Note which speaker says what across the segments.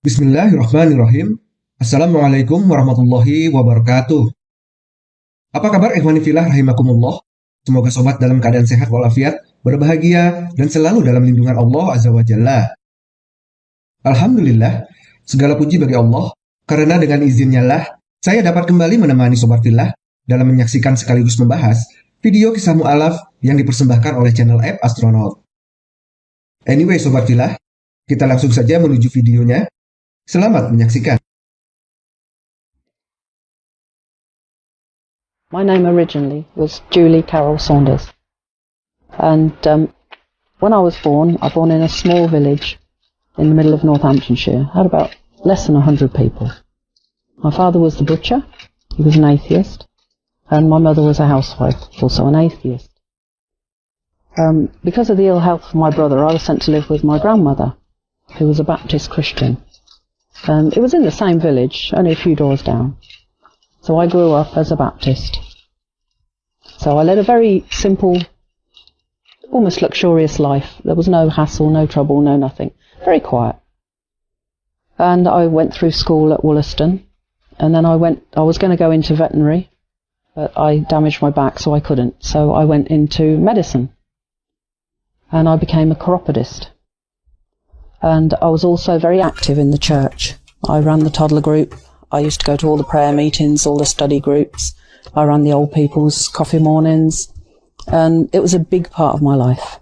Speaker 1: Bismillahirrahmanirrahim. Assalamualaikum warahmatullahi wabarakatuh. Apa kabar ikhwani fillah rahimakumullah? Semoga sobat dalam keadaan sehat walafiat, berbahagia, dan selalu dalam lindungan Allah Azza wa Jalla. Alhamdulillah, segala puji bagi Allah, karena dengan izinnya lah, saya dapat kembali menemani sobat fillah dalam menyaksikan sekaligus membahas video kisah mualaf yang dipersembahkan oleh channel app Astronaut. Anyway sobat fillah, kita langsung saja menuju videonya. Selamat menyaksikan.
Speaker 2: My name originally was Julie Carol Saunders, and when I was born in a small village in the middle of Northamptonshire. Had about less than 100 people. My father was the butcher, he was an atheist, and my mother was a housewife, also an atheist. Because of the ill health of my brother, I was sent to live with my grandmother, who was a Baptist Christian. And it was in the same village, only a few doors down. So I grew up as a Baptist. So I led a very simple, almost luxurious life. There was no hassle, no trouble, no nothing. Very quiet. And I went through school at Wollaston. And then I was going to go into veterinary, but I damaged my back, so I couldn't. So I went into medicine. And I became a chiropodist. And I was also very active in the church. I ran the toddler group. I used to go to all the prayer meetings, all the study groups. I ran the old people's coffee mornings. And it was a big part of my life.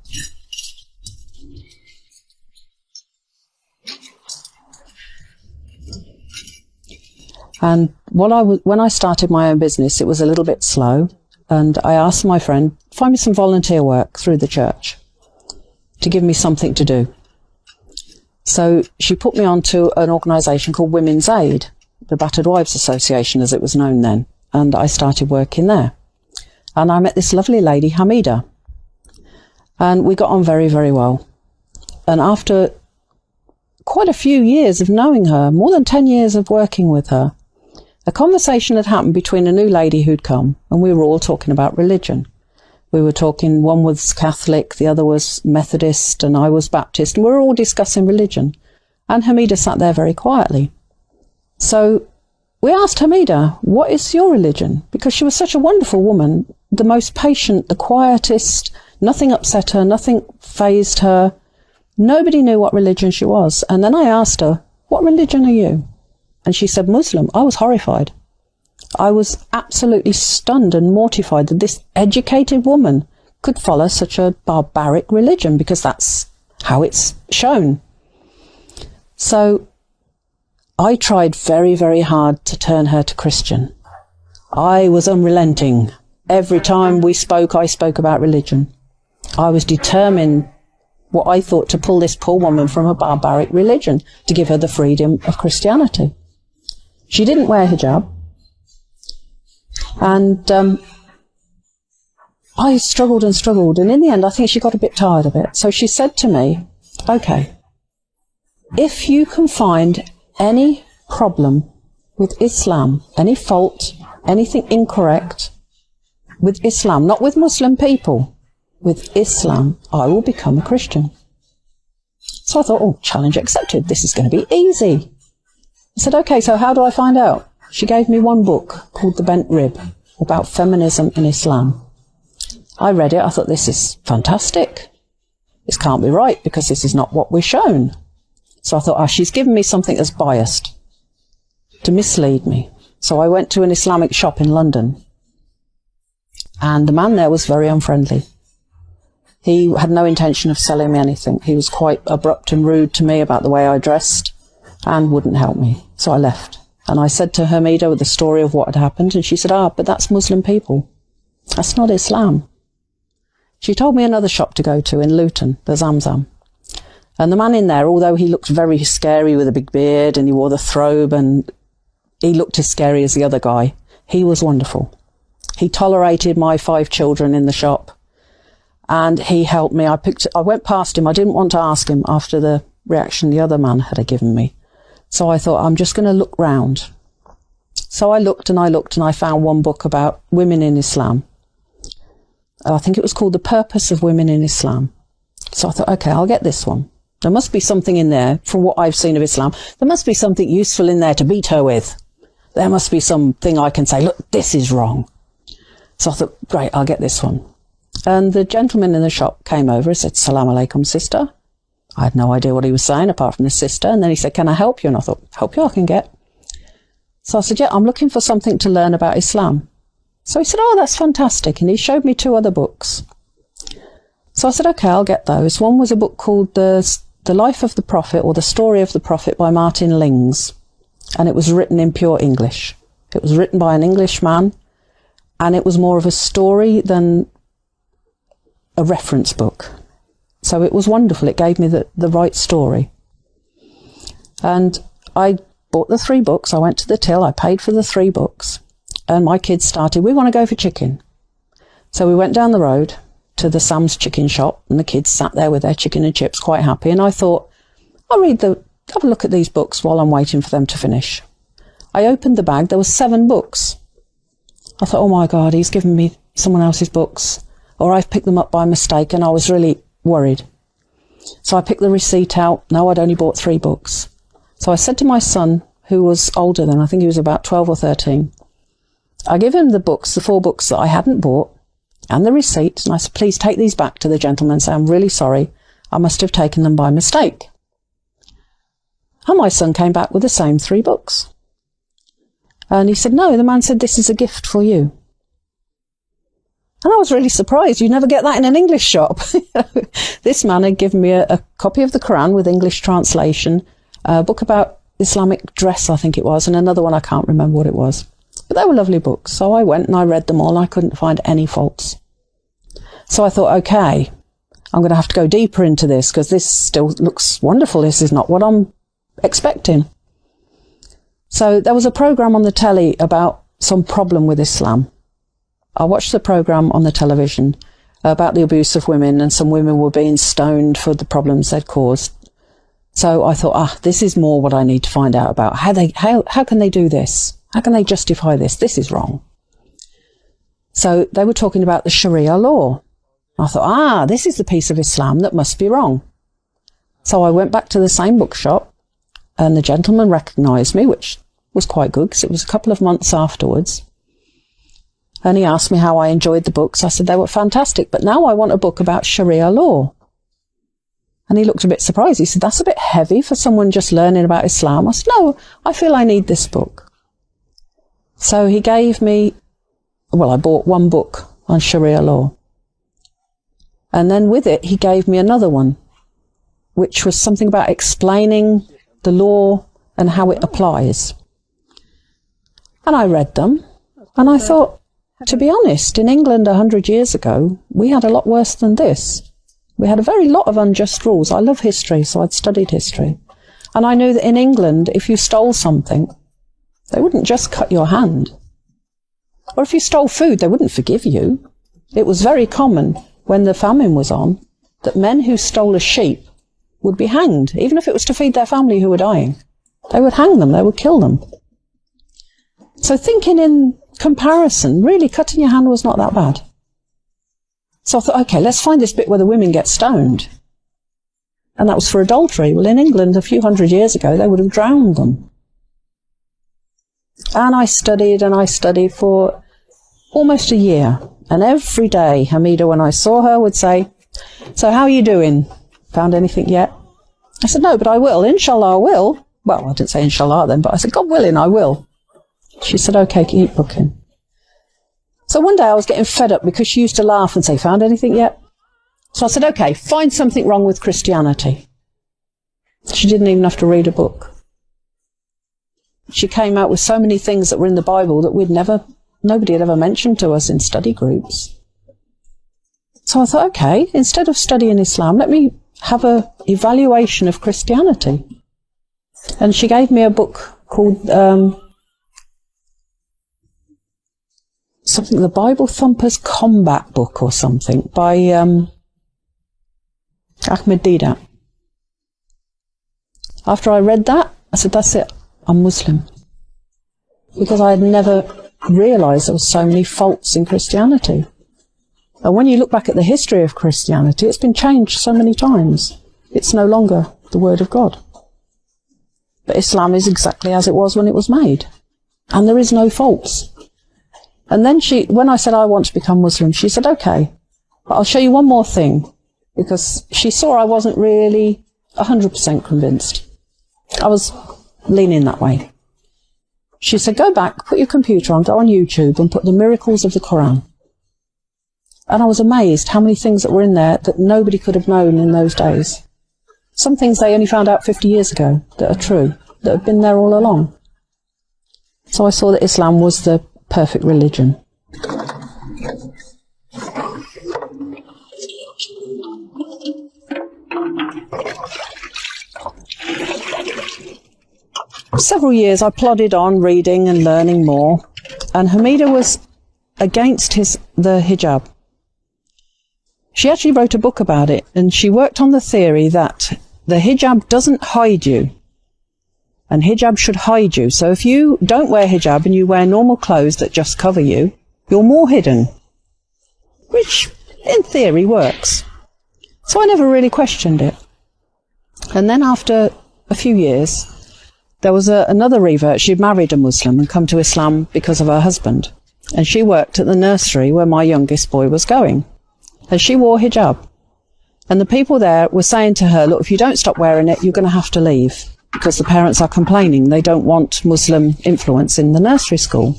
Speaker 2: And when I started my own business, it was a little bit slow. And I asked my friend, find me some volunteer work through the church to give me something to do. So she put me on to an organisation called Women's Aid, the Battered Wives Association as it was known then, and I started working there. And I met this lovely lady, Hamida, and we got on very, very well. And after quite a few years of knowing her, more than 10 years of working with her, a conversation had happened between a new lady who'd come, and we were all talking about religion. We were talking, one was Catholic, the other was Methodist, and I was Baptist, and we were all discussing religion. And Hamida sat there very quietly. So we asked Hamida, what is your religion? Because she was such a wonderful woman, the most patient, the quietest, nothing upset her, nothing fazed her. Nobody knew what religion she was. And then I asked her, what religion are you? And she said, Muslim. I was horrified. I was absolutely stunned and mortified that this educated woman could follow such a barbaric religion, because that's how it's shown. So I tried very, very hard to turn her to Christian. I was unrelenting. Every time we spoke, I spoke about religion. I was determined, what I thought, to pull this poor woman from a barbaric religion, to give her the freedom of Christianity. She didn't wear hijab. And I struggled and struggled, and in the end I think she got a bit tired of it. So she said to me, okay, if you can find any problem with Islam, any fault, anything incorrect with Islam, not with Muslim people, with Islam, I will become a Christian. So I thought, oh, challenge accepted, this is going to be easy. I said, okay, so how do I find out? She gave me one book called The Bent Rib, about feminism in Islam. I read it, I thought, this is fantastic. This can't be right, because this is not what we're shown. So I thought, she's given me something that's biased to mislead me. So I went to an Islamic shop in London, and the man there was very unfriendly. He had no intention of selling me anything. He was quite abrupt and rude to me about the way I dressed, and wouldn't help me. So I left. And I said to Hamida the story of what had happened, and she said, but that's Muslim people. That's not Islam. She told me another shop to go to in Luton, the Zamzam. And the man in there, although he looked very scary with a big beard and he wore the throbe and he looked as scary as the other guy, he was wonderful. He tolerated my 5 children in the shop, and he helped me. I went past him. I didn't want to ask him after the reaction the other man had given me. So I thought, I'm just going to look round. So I looked and I looked, and I found one book about women in Islam. I think it was called The Purpose of Women in Islam. So I thought, okay, I'll get this one. There must be something in there, from what I've seen of Islam, there must be something useful in there to beat her with. There must be something I can say, look, this is wrong. So I thought, great, I'll get this one. And the gentleman in the shop came over and said, Salam alaikum, sister. I had no idea what he was saying apart from the sister. And then he said, can I help you? And I thought, help you I can get. So I said, yeah, I'm looking for something to learn about Islam. So he said, oh, that's fantastic. And he showed me 2 other books. So I said, okay, I'll get those. One was a book called The Life of the Prophet, or The Story of the Prophet by Martin Lings. And it was written in pure English. It was written by an Englishman. And it was more of a story than a reference book. So it was wonderful. It gave me the right story. And I bought the 3 books. I went to the till. I paid for the 3 books. And my kids started, we want to go for chicken. So we went down the road to the Sam's chicken shop, and the kids sat there with their chicken and chips quite happy. And I thought, I'll have a look at these books while I'm waiting for them to finish. I opened the bag. There were 7 books. I thought, oh my God, he's given me someone else's books, or I've picked them up by mistake, and I was really worried. So I picked the receipt out. No, I'd only bought 3 books. So I said to my son, who was older than, I think he was about 12 or 13, I gave him the books, the 4 books that I hadn't bought, and the receipt, and I said, please take these back to the gentleman and say, I'm really sorry, I must have taken them by mistake. And my son came back with the same 3 books. And he said, no, the man said, this is a gift for you. And I was really surprised. You never get that in an English shop. This man had given me a copy of the Quran with English translation, a book about Islamic dress, I think it was, and another one, I can't remember what it was. But they were lovely books. So I went and I read them all, and I couldn't find any faults. So I thought, okay, I'm going to have to go deeper into this, because this still looks wonderful. This is not what I'm expecting. So there was a program on the telly about some problem with Islam. I watched the program on the television about the abuse of women, and some women were being stoned for the problems they'd caused. So I thought, this is more what I need to find out about. How can they do this? How can they justify this? This is wrong. So they were talking about the Sharia law. I thought, this is the piece of Islam that must be wrong. So I went back to the same bookshop, and the gentleman recognised me, which was quite good, because it was a couple of months afterwards. And he asked me how I enjoyed the books. I said they were fantastic, but now I want a book about Sharia law. And he looked a bit surprised. He said, that's a bit heavy for someone just learning about Islam. I said, no, I feel I need this book. So he gave me, I bought 1 book on Sharia law. And then with it, he gave me another one, which was something about explaining the law and how it applies. And I read them, and I thought, to be honest, in England 100 years ago, we had a lot worse than this. We had a very lot of unjust rules. I love history, so I'd studied history. And I knew that in England, if you stole something, they wouldn't just cut your hand. Or if you stole food, they wouldn't forgive you. It was very common when the famine was on that men who stole a sheep would be hanged, even if it was to feed their family who were dying. They would hang them, they would kill them. So thinking in comparison, really cutting your hand was not that bad. So I thought, okay, let's find this bit where the women get stoned. And that was for adultery. Well, in England, a few hundred years ago, they would have drowned them. And I studied for almost a year. And every day, Hamida, when I saw her, would say, so how are you doing? Found anything yet? I said, no, but I will. Inshallah, I will. Well, I didn't say inshallah then, but I said, God willing, I will. She said, okay, keep booking. So one day I was getting fed up because she used to laugh and say, found anything yet? So I said, okay, find something wrong with Christianity. She didn't even have to read a book. She came out with so many things that were in the Bible that nobody had ever mentioned to us in study groups. So I thought, okay, instead of studying Islam, let me have an evaluation of Christianity. And she gave me a book called something, the Bible Thumpers Combat Book or something, by Ahmed Deedat. After I read that, I said, that's it, I'm Muslim. Because I had never realised there were so many faults in Christianity. And when you look back at the history of Christianity, it's been changed so many times. It's no longer the word of God. But Islam is exactly as it was when it was made. And there is no faults. And then when I said I want to become Muslim, she said, okay, but I'll show you one more thing. Because she saw I wasn't really 100% convinced. I was leaning that way. She said, go back, put your computer on, go on YouTube and put the miracles of the Quran. And I was amazed how many things that were in there that nobody could have known in those days. Some things they only found out 50 years ago that are true, that have been there all along. So I saw that Islam was the perfect religion. Several years I plodded on reading and learning more, and Hamida was against the hijab. She actually wrote a book about it, and she worked on the theory that the hijab doesn't hide you, and hijab should hide you. So if you don't wear hijab and you wear normal clothes that just cover you, you're more hidden, which in theory works. So I never really questioned it. And then after a few years, there was another revert. She'd married a Muslim and come to Islam because of her husband. And she worked at the nursery where my youngest boy was going. And she wore hijab. And the people there were saying to her, look, if you don't stop wearing it, you're going to have to leave. Because the parents are complaining. They don't want Muslim influence in the nursery school.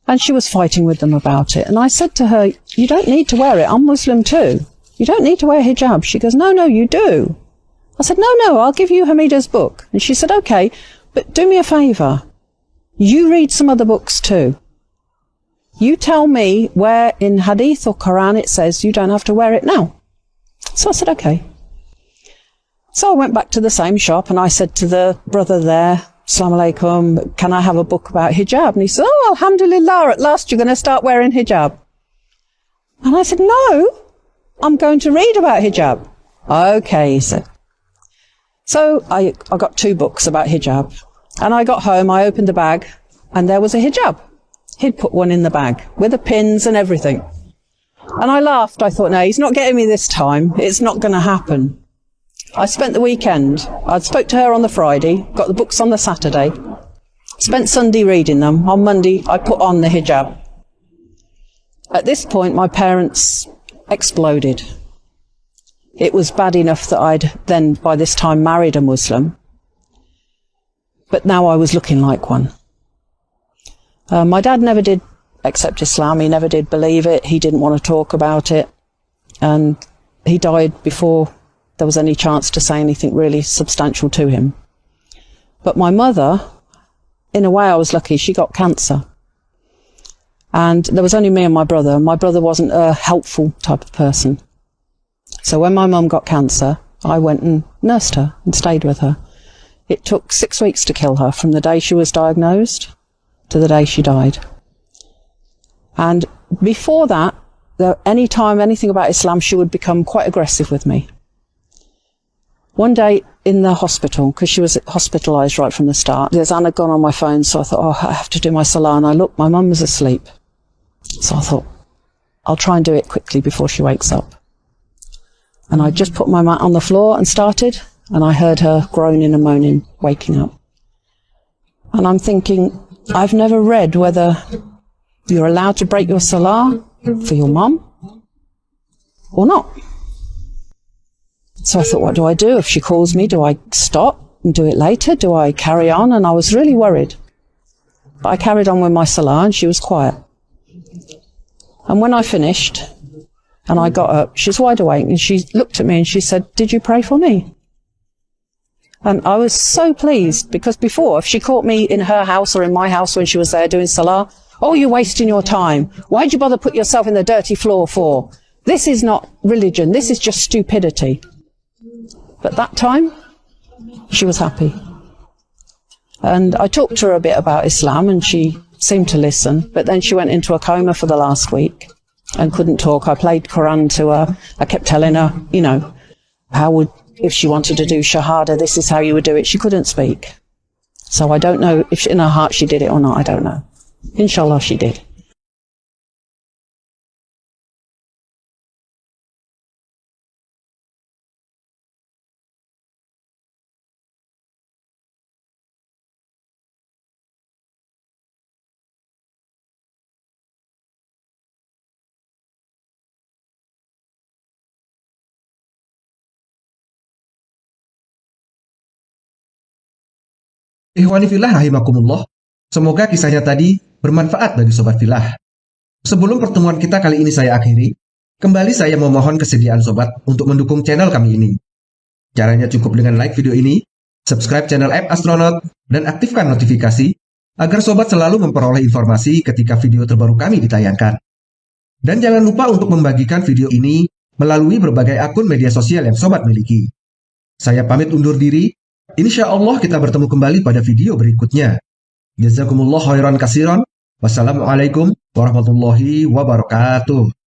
Speaker 2: And she was fighting with them about it. And I said to her, you don't need to wear it. I'm Muslim too. You don't need to wear hijab. She goes, no, you do. I said, no, I'll give you Hamida's book. And she said, okay, but do me a favour. You read some other books too. You tell me where in Hadith or Quran it says you don't have to wear it now. So I said, okay. So I went back to the same shop and I said to the brother there, Assalamu alaikum, can I have a book about hijab? And he said, oh, alhamdulillah, at last you're going to start wearing hijab. And I said, no, I'm going to read about hijab. Okay, he said. So I got 2 books about hijab, and I got home, I opened the bag, and there was a hijab. He'd put one in the bag, with the pins and everything. And I laughed, I thought, no, he's not getting me this time, it's not going to happen. I spent the weekend, I spoke to her on the Friday, got the books on the Saturday, spent Sunday reading them, on Monday I put on the hijab. At this point my parents exploded. It was bad enough that I'd then, by this time, married a Muslim. But now I was looking like one. My dad never did accept Islam. He never did believe it. He didn't want to talk about it. And he died before there was any chance to say anything really substantial to him. But my mother, in a way I was lucky, she got cancer. And there was only me and my brother. My brother wasn't a helpful type of person. So when my mum got cancer, I went and nursed her and stayed with her. It took 6 weeks to kill her, from the day she was diagnosed to the day she died. And before that, any time anything about Islam, she would become quite aggressive with me. One day in the hospital, because she was hospitalised right from the start, there's Anna gone on my phone, so I thought, oh, I have to do my salah. And I looked, my mum was asleep. So I thought, I'll try and do it quickly before she wakes up. And I just put my mat on the floor and started, and I heard her groaning and moaning, waking up. And I'm thinking, I've never read whether you're allowed to break your salah for your mum or not. So I thought, what do I do? If she calls me, do I stop and do it later? Do I carry on? And I was really worried. But I carried on with my salah, and she was quiet. And when I finished, and I got up, she's wide awake, and she looked at me and she said, did you pray for me? And I was so pleased, because before, if she caught me in her house or in my house when she was there doing salah, oh, you're wasting your time. Why'd you bother put yourself in the dirty floor for? This is not religion. This is just stupidity. But that time, she was happy. And I talked to her a bit about Islam, and she seemed to listen. But then she went into a coma for the last week and couldn't talk. I played Quran to her. I kept telling her, you know, if she wanted to do Shahada, this is how you would do it. She couldn't speak. So I don't know if in her heart she did it or not. I don't know. Inshallah, she did.
Speaker 1: Ikhwani fillah rahimakumullah, semoga kisahnya tadi bermanfaat bagi sobat fillah. Sebelum pertemuan kita kali ini saya akhiri, kembali saya memohon kesediaan sobat untuk mendukung channel kami ini. Caranya cukup dengan like video ini, subscribe channel App Astronaut, dan aktifkan notifikasi agar sobat selalu memperoleh informasi ketika video terbaru kami ditayangkan. Dan jangan lupa untuk membagikan video ini melalui berbagai akun media sosial yang sobat miliki. Saya pamit undur diri. Insya Allah kita bertemu kembali pada video berikutnya. Jazakumullah khairan kasiran. Wassalamualaikum warahmatullahi wabarakatuh.